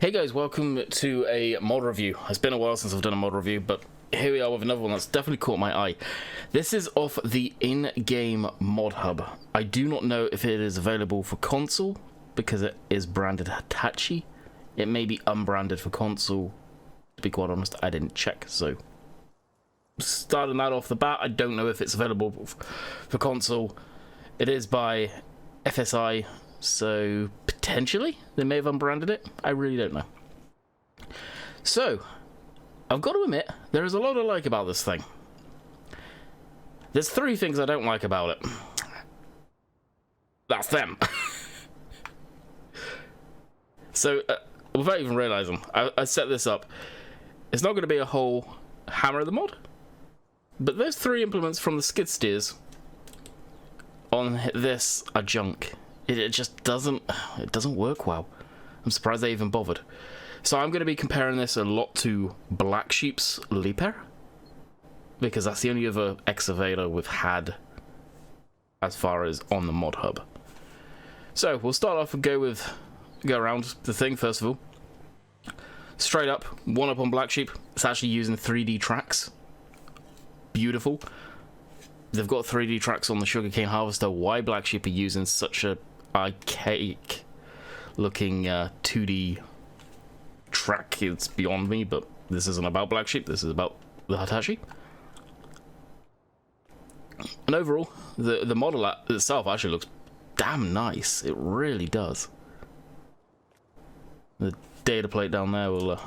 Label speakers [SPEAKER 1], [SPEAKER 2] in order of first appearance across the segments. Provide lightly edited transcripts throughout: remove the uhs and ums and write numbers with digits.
[SPEAKER 1] Hey guys, welcome to a mod review. It's been a while since I've done a mod review, but here we are with another one that's definitely caught my eye. This is off the in-game mod hub. I do not know if it is available for console, because it is branded Hitachi. It may be unbranded for console. To be quite honest, I didn't check, so... starting that off the bat, I don't know if it's available for console. It is by FSI, so potentially they may have unbranded it. I really don't know. So, I've got to admit, there is a lot to like about this thing. There's three things I don't like about it. That's them. So, without even realizing, I set this up. It's not going to be a whole hammer of the mod, but those three implements from the skid steers on this are junk. It just doesn't work well. I'm surprised they even bothered. So I'm going to be comparing this a lot to Black Sheep's Leaper, because that's the only other excavator we've had as far as on the mod hub. So we'll start off and go around the thing first of all. Straight up, one up on Black Sheep. It's actually using 3D tracks. Beautiful. They've got 3D tracks on the sugarcane harvester. Why Black Sheep are using such a archaic looking 2D track, it's beyond me, but this isn't about Black Sheep, this is about the Hitachi. And overall, the model itself actually looks damn nice. It really does. The data plate down there will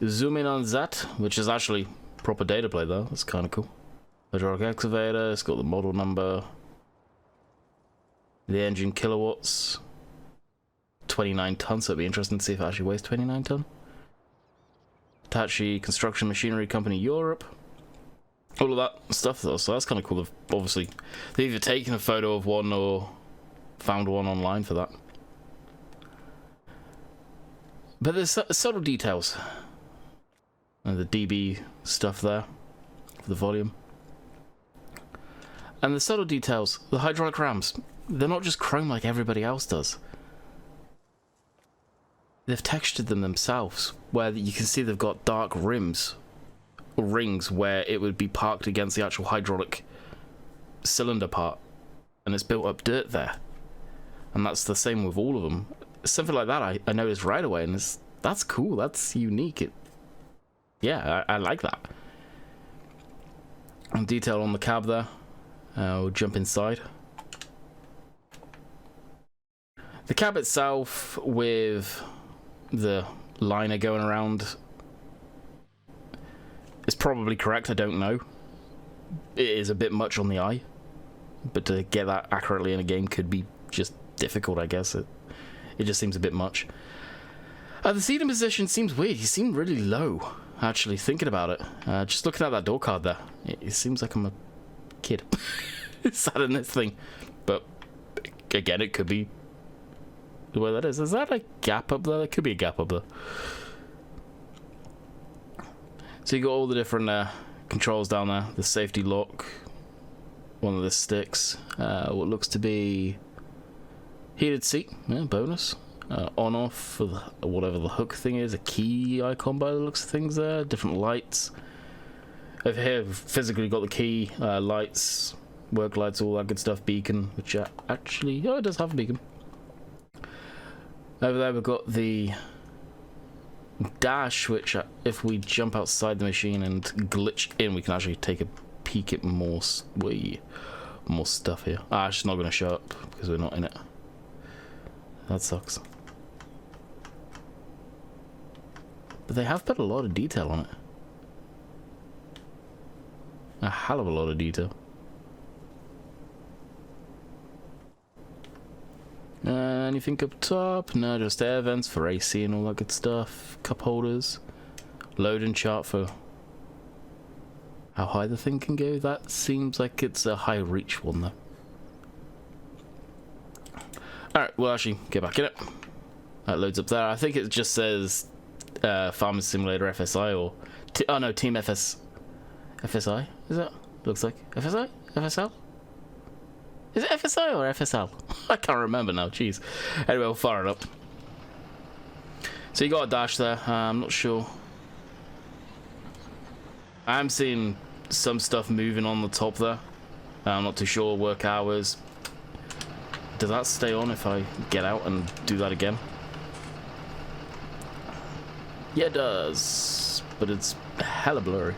[SPEAKER 1] zoom in on that, which is actually proper data plate though. That's kind of cool. Hydraulic excavator, it's got the model number, the engine kilowatts, 29 tons, so it'd be interesting to see if it actually weighs 29 ton. Hitachi Construction Machinery Company Europe, all of that stuff though, so that's kind of cool. Obviously, they've either taken a photo of one or found one online for that. But there's subtle details, and the dB stuff there for the volume. And the subtle details, the hydraulic rams, they're not just chrome like everybody else does. They've textured them themselves, where you can see they've got dark rims, or rings, where it would be parked against the actual hydraulic cylinder part, and it's built up dirt there. And that's the same with all of them. Something like that I noticed right away, and that's cool, that's unique. Yeah, I like that. And detail on the cab there. We'll jump inside. The cab itself, with the liner going around, is probably correct, I don't know. It is a bit much on the eye, but to get that accurately in a game could be just difficult, I guess. It just seems a bit much. The seating position seems weird. He seemed really low, actually, thinking about it. Just looking at that door card there, it seems like I'm a kid sat in this thing, but again, it could be the way that is. Is that a gap up there? There could be a gap up there. So you got all the different controls down there. The safety lock, one of the sticks, what looks to be heated seat, yeah, bonus. On off for whatever the hook thing is, a key icon by the looks of things there, different lights. Over here, we've physically got the key, lights, work lights, all that good stuff, beacon, which actually, oh, it does have a beacon. Over there we've got the dash, which if we jump outside the machine and glitch in, we can actually take a peek at more stuff here. It's just not going to show up because we're not in it. That sucks. But they have put a lot of detail on it. A hell of a lot of detail. Anything up top? No, just air vents for AC and all that good stuff. Cup holders. Loading chart for how high the thing can go. That seems like it's a high reach one though. Alright, we'll actually get back in it. That loads up there. I think it just says Farming Simulator FSI or... oh no, Team FSI? Is it? Looks like. FSI? FSL? Is it FSI or FSL? I can't remember now, jeez. Anyway, we'll fire it up. So you got a dash there. I'm not sure. I'm seeing some stuff moving on the top there. I'm not too sure. Work hours. Does that stay on if I get out and do that again? Yeah, it does. But it's hella blurry.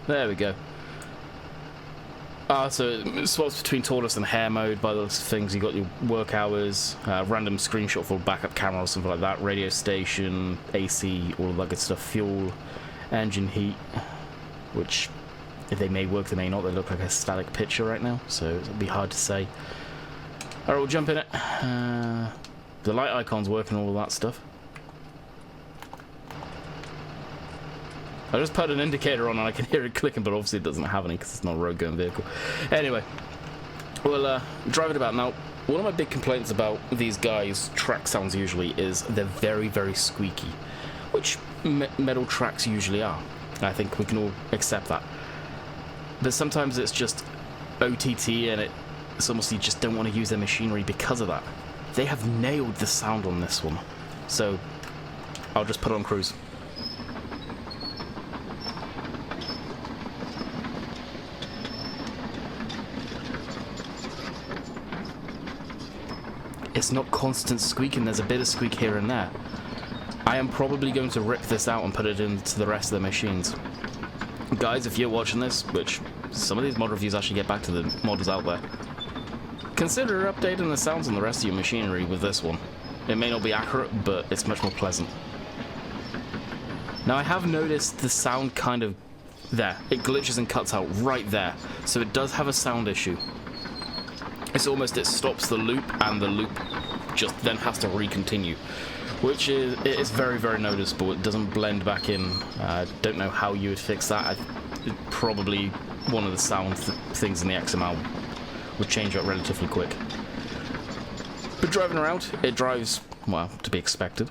[SPEAKER 1] There we go. So it swaps between tortoise and hare mode by those things. You got your work hours, random screenshot for backup camera or something like that, radio station, AC, all of that good stuff, fuel, engine heat, which if they may work, they may not. They look like a static picture right now, so it'll be hard to say. Alright, we'll jump in it. The light icon's working, all of that stuff. I just put an indicator on and I can hear it clicking, but obviously it doesn't have any because it's not a road going vehicle. Anyway, we'll drive it about. Now, one of my big complaints about these guys' track sounds usually is they're very, very squeaky, which metal tracks usually are. I think we can all accept that. But sometimes it's just OTT and it's almost you just don't want to use their machinery because of that. They have nailed the sound on this one. So, I'll just put it on cruise. It's not constant squeaking, there's a bit of squeak here and there. I am probably going to rip this out and put it into the rest of the machines. Guys, if you're watching this, which some of these mod reviews actually get back to the modders out there, consider updating the sounds on the rest of your machinery with this one. It may not be accurate, but it's much more pleasant. Now I have noticed the sound kind of there. It glitches and cuts out right there, so it does have a sound issue. It's almost, it stops the loop, and the loop just then has to re-continue, which is very, very noticeable. It doesn't blend back in. I don't know how you would fix that. Probably one of the sound things in the XML would change that relatively quick. But driving around, it drives, well, to be expected.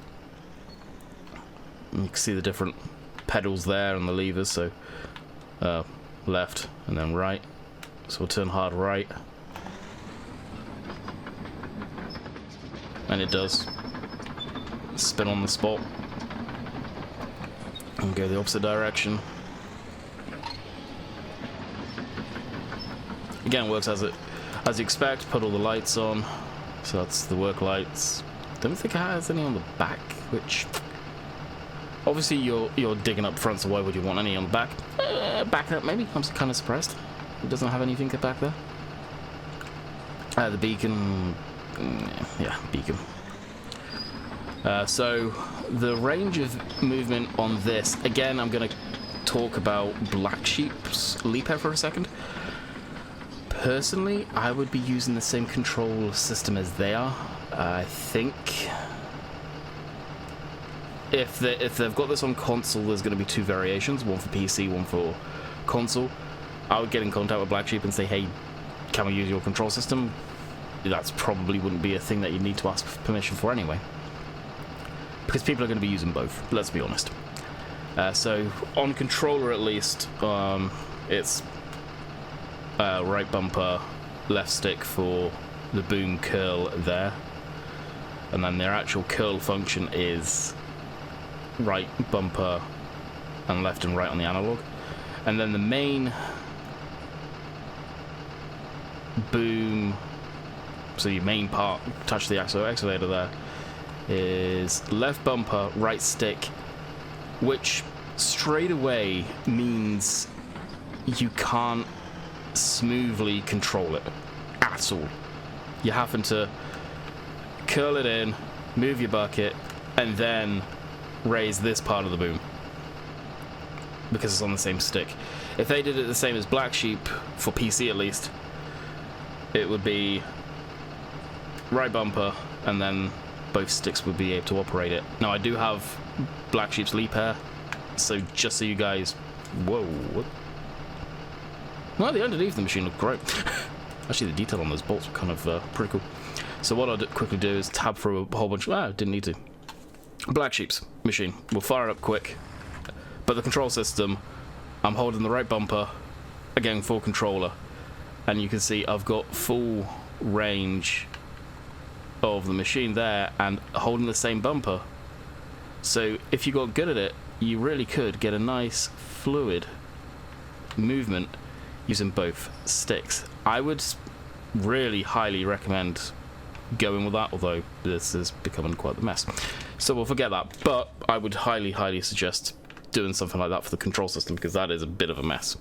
[SPEAKER 1] You can see the different pedals there and the levers, so left and then right. So we'll turn hard right. And it does spin on the spot and go the opposite direction. Again, works as you expect. Put all the lights on, so that's the work lights. Don't think it has any on the back, which obviously you're digging up front, so why would you want any on the back? Back up maybe. I'm kind of surprised it doesn't have anything back there. The beacon. Yeah, beacon. So the range of movement on this, again, I'm going to talk about Black Sheep's Leaper for a second. Personally, I would be using the same control system as they are. I think if they've got this on console, there's going to be two variations, one for PC, one for console. I would get in contact with Black Sheep and say, hey, can we use your control system? That's probably wouldn't be a thing that you need to ask permission for anyway, because people are going to be using both, let's be honest. So on controller at least, it's right bumper, left stick for the boom curl there, and then their actual curl function is right bumper and left and right on the analog, and then the main boom, so your main part, touch the accelerator there, is left bumper, right stick, which straight away means you can't smoothly control it at all. You're having to curl it in, move your bucket, and then raise this part of the boom, because it's on the same stick. If they did it the same as Black Sheep, for PC at least, it would be right bumper, and then both sticks would be able to operate it. Now, I do have Black Sheep's Leap Air, so just so you guys... Whoa, what? Well, the underneath of the machine looked great. Actually, the detail on those bolts were kind of pretty cool. So what I'll quickly do is tab through a whole bunch... didn't need to. Black Sheep's machine. We'll fire it up quick. But the control system, I'm holding the right bumper, again, full controller, and you can see I've got full range of the machine there and holding the same bumper. So if you got good at it, you really could get a nice fluid movement using both sticks. I would really highly recommend going with that, although this is becoming quite the mess. So we'll forget that, but I would highly suggest doing something like that for the control system, because that is a bit of a mess.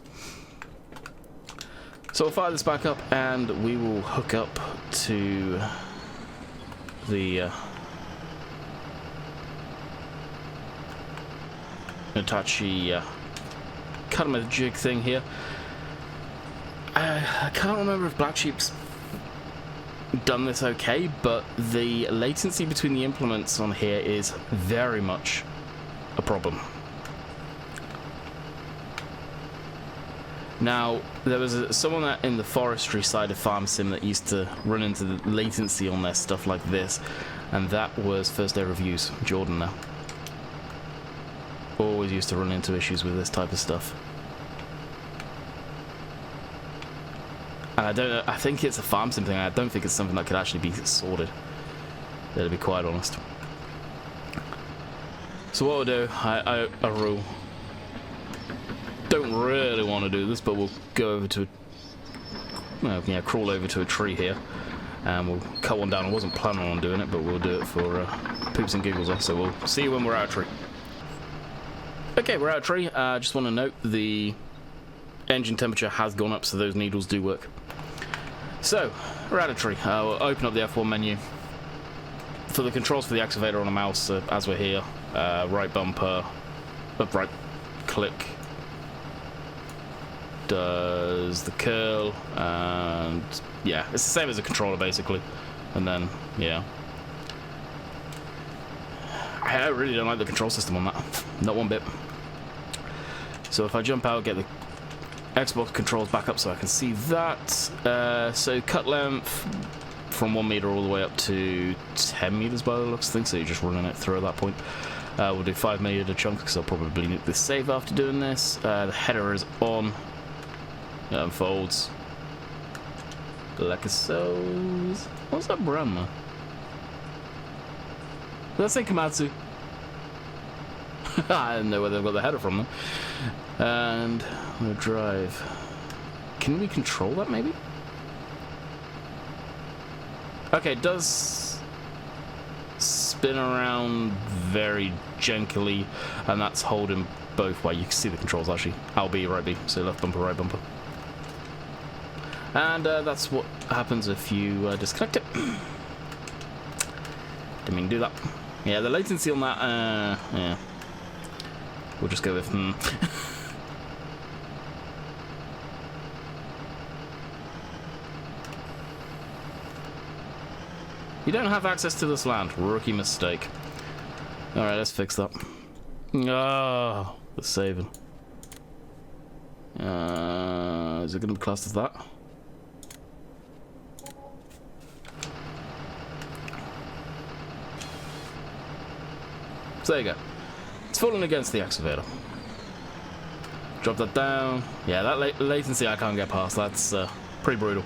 [SPEAKER 1] So we'll fire this back up and we will hook up to the Hitachi cut with a jig thing here. I can't remember if Black Sheep's done this okay, but the latency between the implements on here is very much a problem. Now, there was someone in the forestry side of Farm Sim that used to run into the latency on their stuff like this, and that was First Day Reviews, Jordan there. Always used to run into issues with this type of stuff. And I don't know, I think it's a Farm Sim thing. I don't think it's something that could actually be sorted, to be quite honest. So what we'll do, I rule. Don't really want to do this, but we'll go over to, crawl over to a tree here, and we'll cut one down. I wasn't planning on doing it, but we'll do it for poops and giggles. So we'll see you when we're out of tree. Okay, we're out of tree. Just want to note the engine temperature has gone up, so those needles do work. So we're out of tree. We'll open up the F1 menu. For the controls for the activator on the mouse, as we're here, right bumper, right click does the curl, and yeah, it's the same as a controller basically. And then yeah, I really don't like the control system on that, not one bit. So if I jump out, get the Xbox controls back up so I can see that. So cut length from 1 meter all the way up to 10 meters by the looks of things, so you're just running it through at that point. We'll do 5 millimeter chunks because I'll probably need this save after doing this. The header is on. It unfolds like so. What's that brand, man? Did I say Komatsu? I don't know where they've got the header from them. And we'll drive. Can we control that maybe? Okay, it does spin around very gently, and that's holding both way. You can see the controls actually. L B, right B, so left bumper, right bumper. And that's what happens if you disconnect it. Didn't mean to do that. Yeah, the latency on that, yeah. We'll just go with, You don't have access to this land. Rookie mistake. Alright, let's fix that. Oh, the saving. Is it going to be classed as that? So there you go. It's falling against the excavator. Drop that down. Yeah, that latency I can't get past. That's pretty brutal.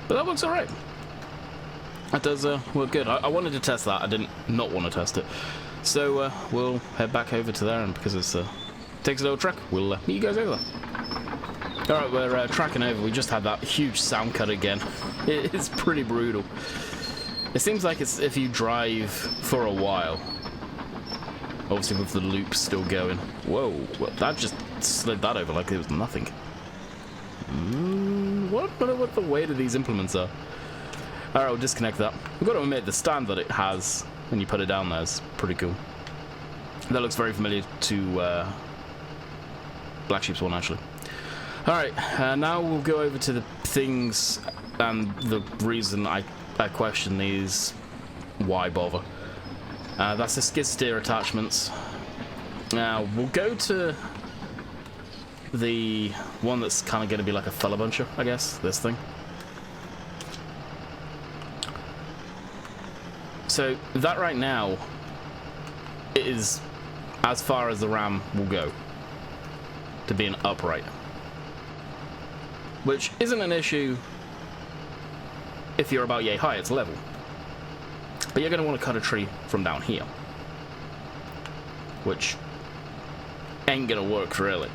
[SPEAKER 1] But that works alright. That does work good. I wanted to test that. I didn't not want to test it. So we'll head back over to there, and because it takes a little trek, we'll meet you guys over there. Alright, we're tracking over. We just had that huge sound cut again. It's pretty brutal. It seems like it's if you drive for a while. Obviously with the loop still going. Whoa, well, that just slid that over like it was nothing. What the weight of these implements are. Alright, we'll disconnect that. We've got to admit, the stand that it has when you put it down there is pretty cool. That looks very familiar to Black Sheep's one, actually. Alright, now we'll go over to the things, and the reason I question these, why bother. That's the skid steer attachments. Now, we'll go to the one that's kind of going to be like a fella buncher, I guess, this thing. So, that right now is as far as the RAM will go. to being upright. Which isn't an issue if you're about yay high, it's level. But you're going to want to cut a tree from down here. Which ain't going to work, really.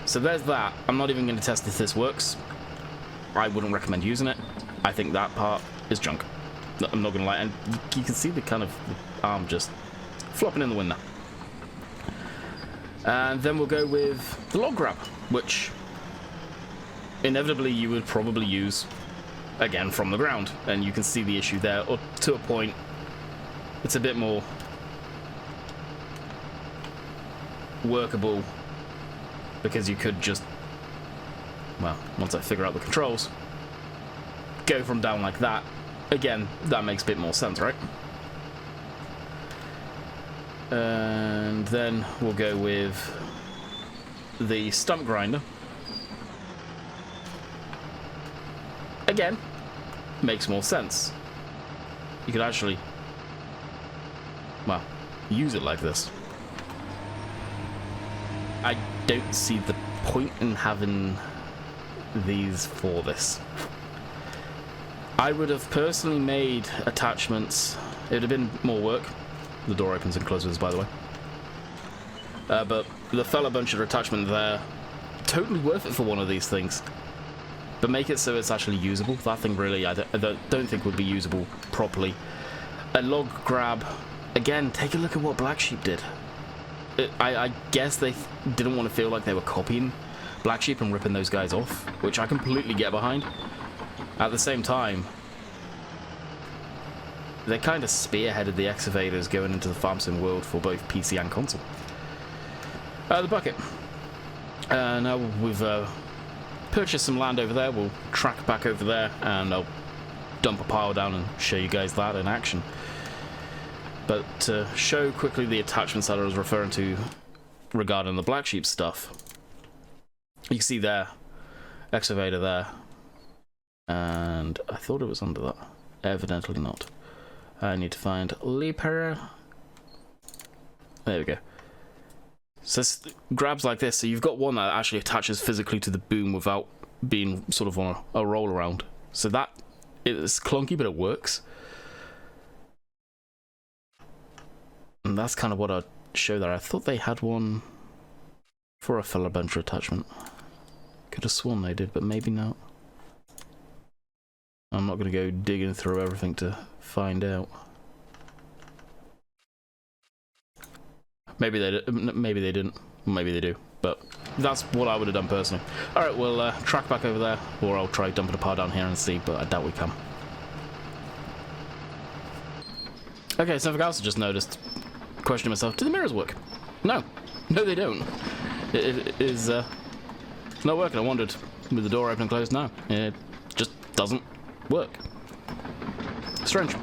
[SPEAKER 1] So there's that. I'm not even going to test if this works. I wouldn't recommend using it. I think that part is junk. I'm not going to lie. And you can see the kind of arm just flopping in the wind there. And then we'll go with the log grab, which inevitably you would probably use, again, from the ground. And you can see the issue there. Or to a point, it's a bit more workable, because you could just, well, once I figure out the controls, go from down like that. Again, that makes a bit more sense, right? And then we'll go with the stump grinder. Again, makes more sense. You could actually, well, use it like this. I don't see the point in having these for this. I would have personally made attachments. It would have been more work. The door opens and closes, by the way. But the fella bunch of attachment there, totally worth it for one of these things. But make it so it's actually usable. That thing really, I don't think would be usable properly. A log grab, again, take a look at what Black Sheep did. I guess they didn't want to feel like they were copying Black Sheep and ripping those guys off, which I completely get behind. At the same time, they kind of spearheaded the excavators going into the farm sim world for both PC and console. The bucket. Now we've purchased some land over there. We'll track back over there and I'll dump a pile down and show you guys that in action. But to show quickly the attachments that I was referring to regarding the Black Sheep stuff, you can see there, excavator there, and I thought it was under that. Evidently not. I need to find Leaper. There we go. So this grabs like this, so you've got one that actually attaches physically to the boom without being sort of on a roll around. So that is clunky, but it works. And that's kind of what I'd show there. I thought they had one for a fella buncher attachment. Could have sworn they did, but maybe not. I'm not going to go digging through everything to find out. Maybe they didn't, maybe they do, but that's what I would have done personally. Alright, we'll track back over there, or I'll try dumping a pile down here and see, but I doubt we can. Okay, something else I just noticed. Questioning myself, do the mirrors work? No, they don't. It is not working. I wondered, with the door open and closed, no, it just doesn't work. Strange.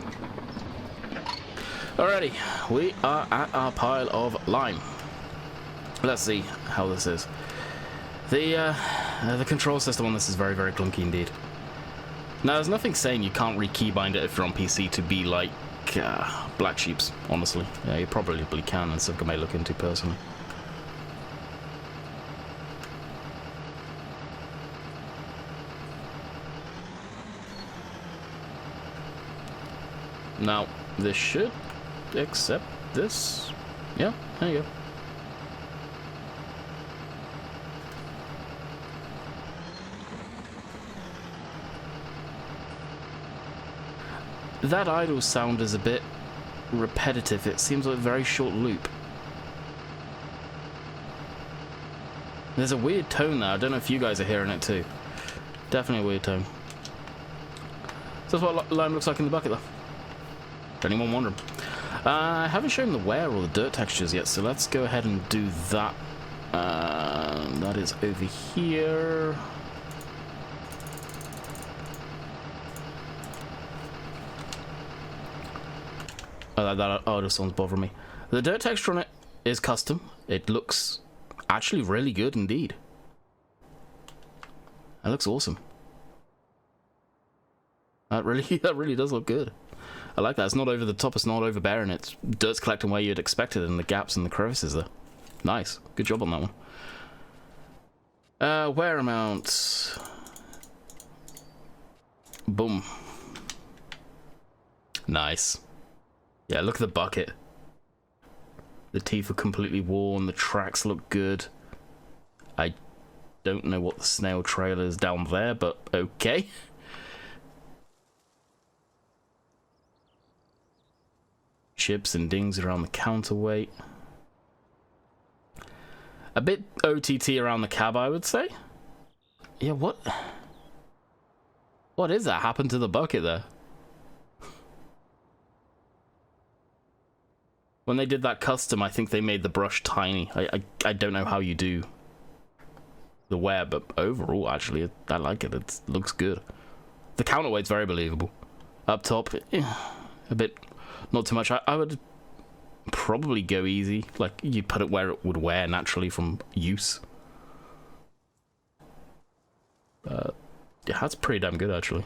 [SPEAKER 1] Alrighty, we are at our pile of lime. Let's see how this is. The control system on this is very, very clunky indeed. Now, there's nothing saying you can't re-keybind it if you're on PC to be like Black Sheep's, honestly. Yeah, you probably can, and something I may look into personally. Now, this should accept this. Yeah, there you go. That idle sound is a bit repetitive. It seems like a very short loop. There's a weird tone there. I don't know if you guys are hearing it too. Definitely a weird tone. So that's what lime looks like in the bucket, though. If anyone wondering. I haven't shown the wear or the dirt textures yet, so let's go ahead and do that. That is over here. That auto sound's bothering me. The dirt texture on it is custom. It looks actually really good indeed. That looks awesome. That really does look good. I like that. It's not over the top, it's not overbearing. It's dirt's collecting where you'd expect it in the gaps and the crevices there. Nice. Good job on that one. Wear amounts. Boom. Nice. Yeah, look at the bucket. The teeth are completely worn, the tracks look good. I don't know what the snail trail is down there, but okay. Chips and dings around the counterweight. A bit OTT around the cab, I would say. Yeah, what is that happened to the bucket there? When they did that custom, I think they made the brush tiny. I don't know how you do the wear, but overall, actually, I like it. It looks good. The counterweight's very believable. Up top, a bit, not too much. I would probably go easy. Like, you'd put it where it would wear naturally from use. Yeah, that's pretty damn good, actually.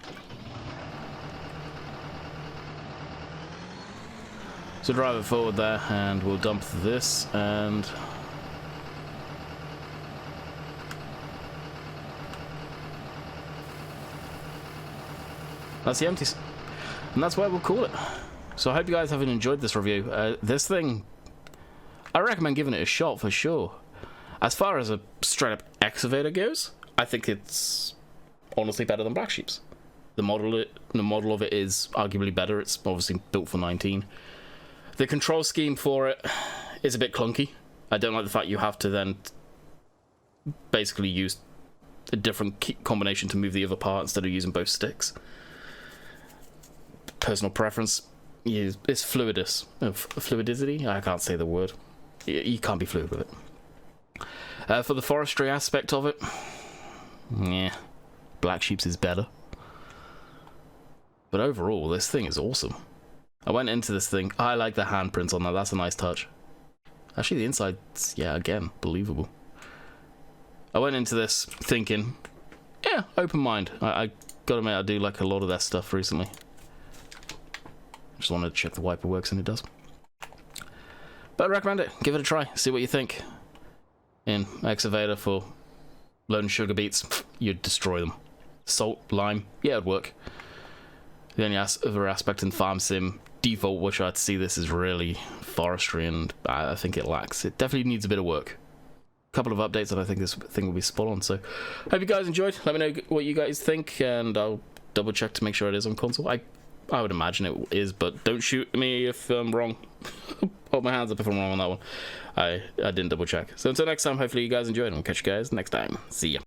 [SPEAKER 1] So drive it forward there, and we'll dump this, and that's the empties. And that's where we'll call it. So I hope you guys have enjoyed this review. This thing, I recommend giving it a shot for sure. As far as a straight-up excavator goes, I think it's honestly better than Black Sheep's. The model of it is arguably better. It's obviously built for 19. The control scheme for it is a bit clunky. I don't like the fact you have to then basically use a different combination to move the other part instead of using both sticks. Personal preference, it's fluidicity? I can't say the word. You can't be fluid with it. For the forestry aspect of it, yeah, Black Sheep's is better. But overall, this thing is awesome. I went into this thing. I like the handprints on that. That's a nice touch. Actually, the inside's, yeah, again, believable. I went into this thinking, yeah, open mind. I gotta admit, I do like a lot of that stuff recently. Just wanted to check the wiper works, and it does. But I recommend it. Give it a try. See what you think. In excavator for loading sugar beets, you'd destroy them. Salt, lime, yeah, it'd work. The only other aspect in Farm Sim default which I'd see this is really forestry, and I think it lacks. It definitely needs a bit of work. A couple of updates, and I think this thing will be spot on. So, hope you guys enjoyed. Let me know what you guys think, and I'll double check to make sure it is on console. I would imagine it is, but don't shoot me if I'm wrong. Hold my hands up if I'm wrong on that one. I didn't double check. So until next time, hopefully you guys enjoyed, and we'll catch you guys next time. See ya.